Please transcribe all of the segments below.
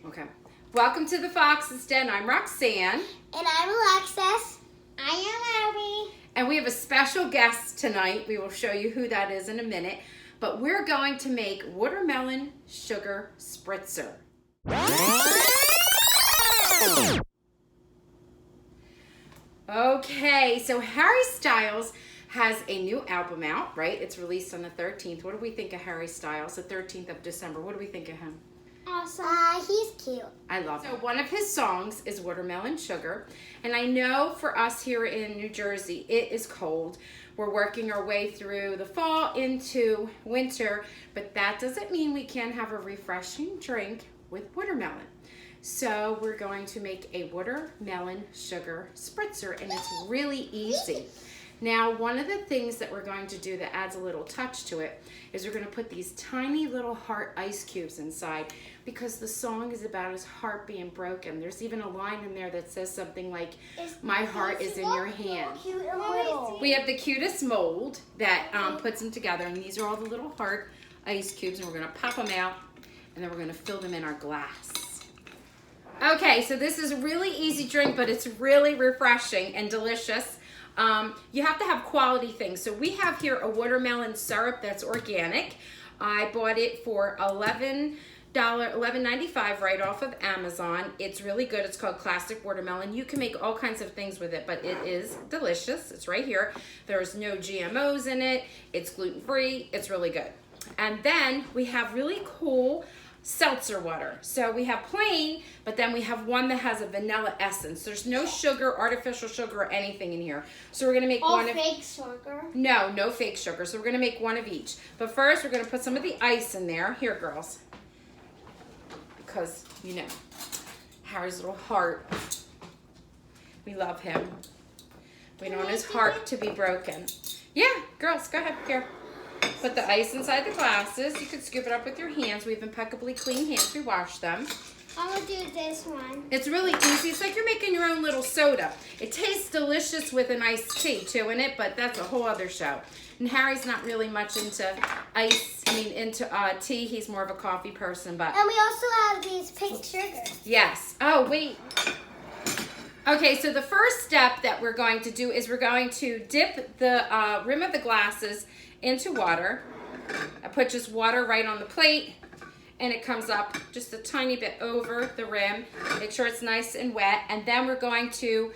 Okay. Welcome to the Fox's Den. I'm Roxanne. And I'm Alexis. I am Abby. And we have a special guest tonight. We will show you who that is in a minute. But we're going to make watermelon sugar spritzer. Okay, so Harry Styles has a new album out, right? It's released on the 13th. What do we think of Harry Styles, the 13th of December? What do we think of him? Awesome. He's cute. I love him. So one of his songs is Watermelon Sugar. And I know for us here in New Jersey, it is cold. We're working our way through the fall into winter, but that doesn't mean we can't have a refreshing drink with watermelon. So we're going to make a watermelon sugar spritzer, and it's really easy. Now, one of the things that we're going to do that adds a little touch to it is we're going to put these tiny little heart ice cubes inside, because the song is about his heart being broken. There's even a line in there that says something like, "My heart is in your hand." We have the cutest mold that puts them together, and these are all the little heart ice cubes, and we're going to pop them out, and then we're going to fill them in our glass. Okay, so this is a really easy drink, but it's really refreshing and delicious. You have to have quality things. So we have here a watermelon syrup that's organic. I bought it for $11.95 right off of Amazon. It's really good. It's called Classic Watermelon. You can make all kinds of things with it, but it is delicious. It's right here. There's no GMOs in it. It's gluten-free. It's really good. And then we have really cool seltzer water. So we have plain, but then we have one that has a vanilla essence. There's no sugar, artificial sugar, or anything in here. So we're gonna make one of fake sugar. No fake sugar. So we're gonna make one of each. But first, we're gonna put some of the ice in there. Here, girls, because you know Harry's little heart. We love him. We don't want his heart to be broken. Yeah, girls, go ahead. Here. Put the ice inside the glasses. You can scoop it up with your hands. We have impeccably clean hands. We wash them. I'm going to do this one. It's really easy. It's like you're making your own little soda. It tastes delicious with an iced tea too in it, but that's a whole other show. And Harry's not really much into tea. He's more of a coffee person. But and we also have these pink sugars. Yes. Oh, wait. Okay, so the first step that we're going to do is we're going to dip the rim of the glasses into water. I put just water right on the plate, and it comes up just a tiny bit over the rim. Make sure it's nice and wet, and then we're going to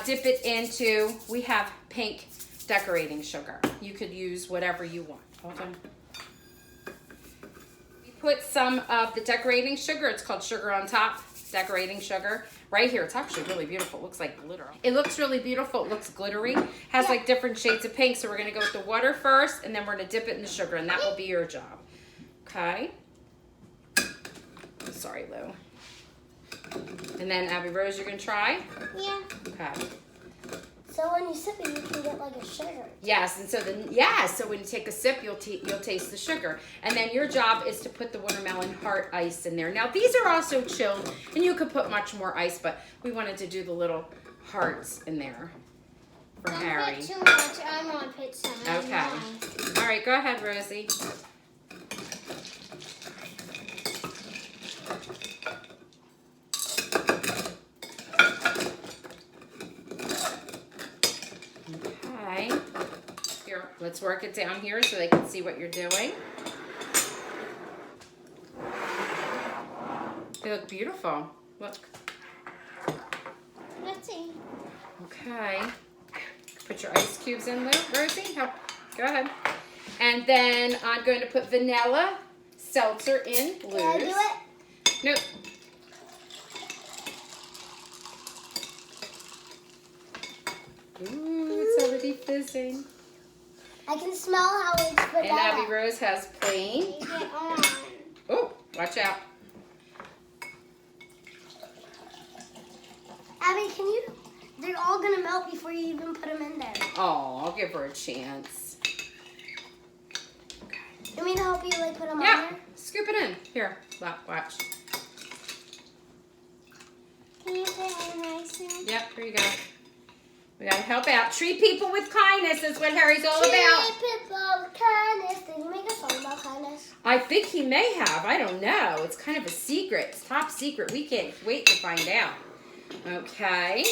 dip it into, we have pink decorating sugar. You could use whatever you want. Hold on. We put some of the decorating sugar. It's called Sugar on Top decorating sugar. Right here, it's actually really beautiful. It looks like glitter. It looks really beautiful. It looks glittery. Has like different shades of pink. So we're gonna go with the water first, and then we're gonna dip it in the sugar, and that will be your job. Okay. Sorry, Lou. And then Abby Rose, you're gonna try? Yeah. Okay. So when you sip it, you can get like a sugar. Yes, and so so when you take a sip, you'll taste the sugar. And then your job is to put the watermelon heart ice in there. Now these are also chilled, and you could put much more ice, but we wanted to do the little hearts in there for Harry. Don't put too much. I'm gonna put some. Okay. All right, go ahead, Rosie. Okay. Here, let's work it down here so they can see what you're doing. They look beautiful. Look. Let's see. Okay. Put your ice cubes in, Rosie. Go ahead. And then I'm going to put vanilla seltzer in loose. Can I do it? Nope. Ooh, it's already fizzing. I can smell how it's vanilla. And Abby Rose has plain. Take it on. Oh, watch out. Abby, they're all going to melt before you even put them in there. Oh, I'll give her a chance. You want me to help you put them on Yeah, there? scoop it in. Here, watch. Can you put it nice in? Yep, here you go. We gotta help out. Treat people with kindness is what Harry's all about. Treat people with kindness. Did you make a song about kindness? I think he may have. I don't know. It's kind of a secret. It's top secret. We can't wait to find out. Okay.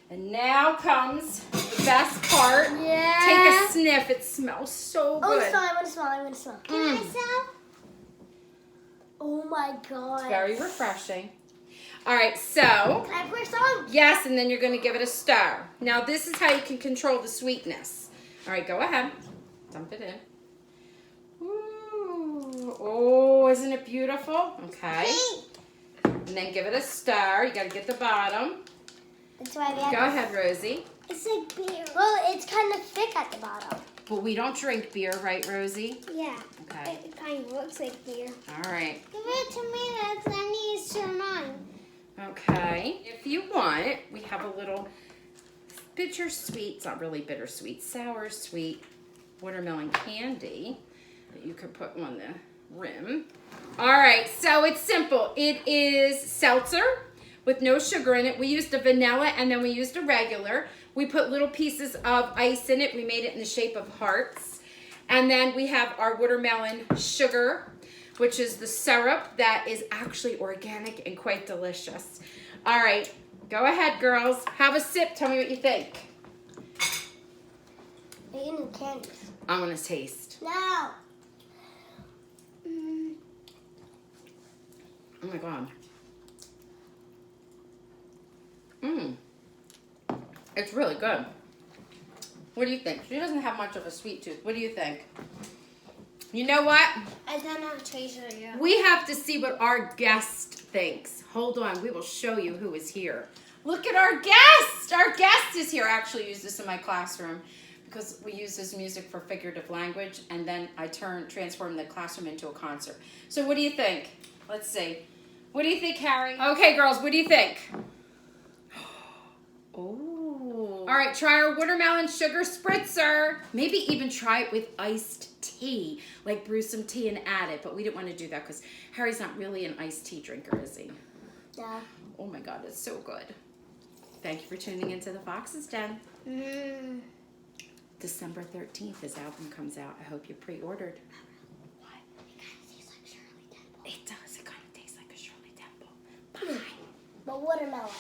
And now comes the best part. Yeah. Take a sniff. It smells so Oh, good. I want to smell. I want to smell. Can I smell? Oh my god. It's very refreshing. All right, so. Can I pour some? Yes, and then you're going to give it a stir. Now, this is how you can control the sweetness. All right, go ahead. Dump it in. Ooh. Oh, isn't it beautiful? Okay. And then give it a stir. You got to get the bottom. That's why we have Go ahead, Rosie. It's like beer. Well, it's kind of thick at the bottom. But we don't drink beer, right, Rosie? Yeah. Okay. It kind of looks like beer. All right. Give it to me. That's I need to turn on. Okay. If you want, we have a little bittersweet, it's not really bittersweet, sour sweet watermelon candy that you could put on the rim. All right, so it's simple. It is seltzer with no sugar in it. We used a vanilla and then we used a regular. We put little pieces of ice in it. We made it in the shape of hearts. And then we have our watermelon sugar, which is the syrup that is actually organic and quite delicious. All right, go ahead, girls. Have a sip. Tell me what you think. Eating candies. I'm gonna taste. No. Oh my God. It's really good. What do you think? She doesn't have much of a sweet tooth. What do you think? You know what? I don't know taste it yet. We have to see what our guest thinks. Hold on, we will show you who is here. Look at our guest! Our guest is here. I actually use this in my classroom because we use this music for figurative language, and then I transform the classroom into a concert. So what do you think? Let's see. What do you think, Harry? Okay, girls, what do you think? Oh. All right, try our watermelon sugar spritzer. Maybe even try it with iced tea, like brew some tea and add it, but we didn't want to do that because Harry's not really an iced tea drinker, is he? Yeah. Oh my God, it's so good. Thank you for tuning into the Fox's Den. December 13th, his album comes out. I hope you pre-ordered. What? It kind of tastes like Shirley Temple. It does. It kind of tastes like a Shirley Temple. Bye. But watermelon.